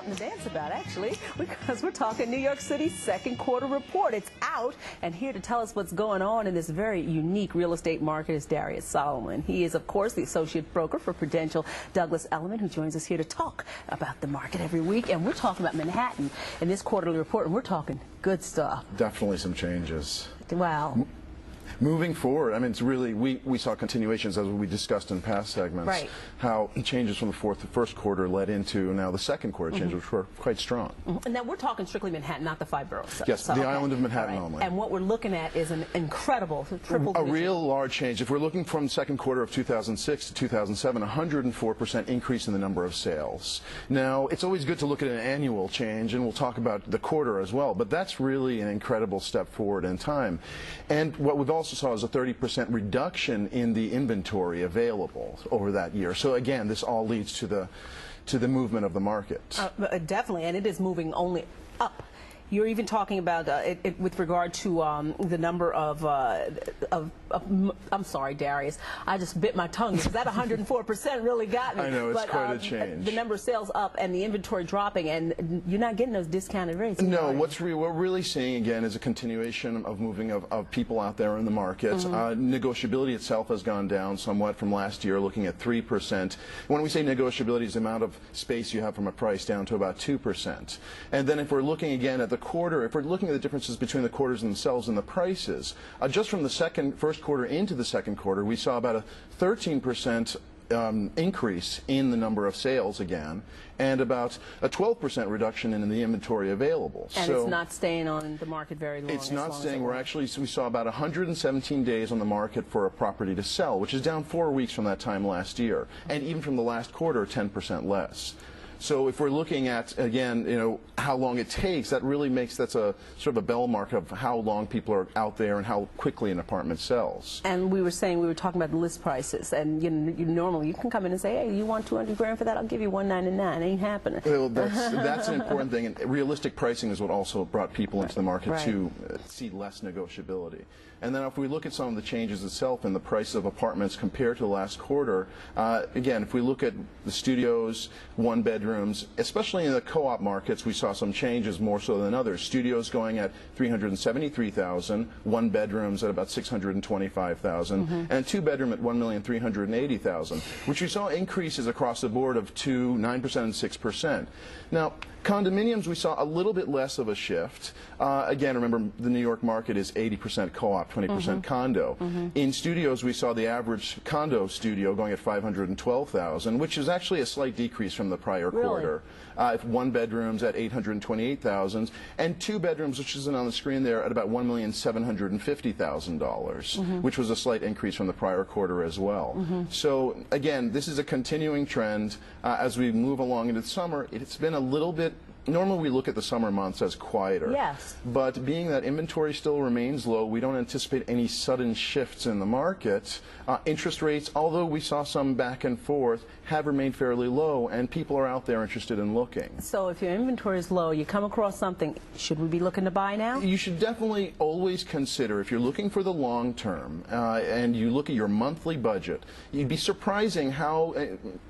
something to dance about, actually, because we're talking New York City's second quarter report. It's out, and here to tell us what's going on in this very unique real estate market is Darius Solomon. He is, of course, the associate broker for Prudential Douglas Elliman, who joins us here to talk about the market every week. And we're talking about Manhattan in this quarterly report, and we're talking good stuff. Definitely some changes. Wow. Moving forward, I mean, it's really, we saw continuations as we discussed in past segments, right. How changes from the first quarter led into now the second quarter changes, which were quite strong. And now we're talking strictly Manhattan, not the five boroughs. Yes, the island of Manhattan only. And what we're looking at is an incredible triple digit. A real large change. If we're looking from second quarter of 2006 to 2007, 104% increase in the number of sales. Now, it's always good to look at an annual change, and we'll talk about the quarter as well, but that's really an incredible step forward in time. And what we've also saw is a 30% reduction in the inventory available over that year. So again, this all leads to the movement of the market. Definitely, and it is moving only up. You're even talking about with regard to the number of I'm sorry, Darius, I just bit my tongue because that 104% really got me. I know, it's quite a change. The number of sales up and the inventory dropping, and you're not getting those discounted rates. No, what we're really seeing again is a continuation of moving of people out there in the market. Negotiability itself has gone down somewhat from last year, looking at 3%. When we say negotiability, is the amount of space you have from a price down to about 2%. And then if we're looking again at the quarter, if we're looking at the differences between the quarters themselves and the prices, just from the first quarter into the second quarter, we saw about a 13% increase in the number of sales again, and about a 12% reduction in the inventory available. And so it's not staying on the market very long. It's not staying. We saw about 117 days on the market for a property to sell, which is down 4 weeks from that time last year, and even from the last quarter, 10% less. So if we're looking at, again, how long it takes, that really that's a sort of a bell mark of how long people are out there and how quickly an apartment sells. And we were talking about the list prices, and normally you can come in and say, hey, you want 200 grand for that? I'll give you 199. Ain't happening. Well, that's an important thing, and realistic pricing is what also brought people into the market to see less negotiability. And then if we look at some of the changes itself in the price of apartments compared to the last quarter, again, if we look at the studios, one bedrooms, especially in the co-op markets, we saw some changes more so than others. Studios going at $373,000, one bedrooms at about $625,000, and two bedroom at $1,380,000, which we saw increases across the board of 9% and 6%. Now, condominiums, we saw a little bit less of a shift. Again, remember, the New York market is 80% co-op, 20% condo. In studios, we saw the average condo studio going at $512,000, which is actually a slight decrease from the prior quarter. One bedrooms at $828,000, and two bedrooms, which isn't on the screen there, at about $1,750,000, which was a slight increase from the prior quarter as well. So again, this is a continuing trend as we move along into the summer. It's been a little bit. Normally we look at the summer months as quieter. Yes. But being that inventory still remains low, we don't anticipate any sudden shifts in the market. Interest rates, although we saw some back and forth, have remained fairly low, and people are out there interested in looking. So if your inventory is low, you come across something, should we be looking to buy now? You should definitely always consider, if you're looking for the long term, and you look at your monthly budget, you'd be surprising how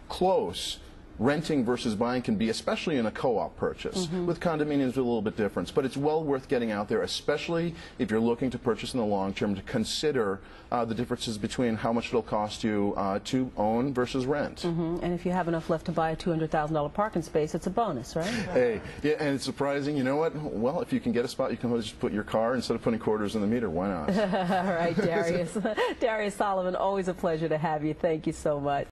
close renting versus buying can be, especially in a co-op purchase. With condominiums, a little bit different, but it's well worth getting out there, especially if you're looking to purchase in the long term, to consider the differences between how much it'll cost you to own versus rent. And if you have enough left to buy a $200,000 parking space, it's a bonus, right? Hey, yeah, and it's surprising. You know what? Well, if you can get a spot, you can always just put your car instead of putting quarters in the meter. Why not? All right, Darius. Darius Solomon, always a pleasure to have you. Thank you so much.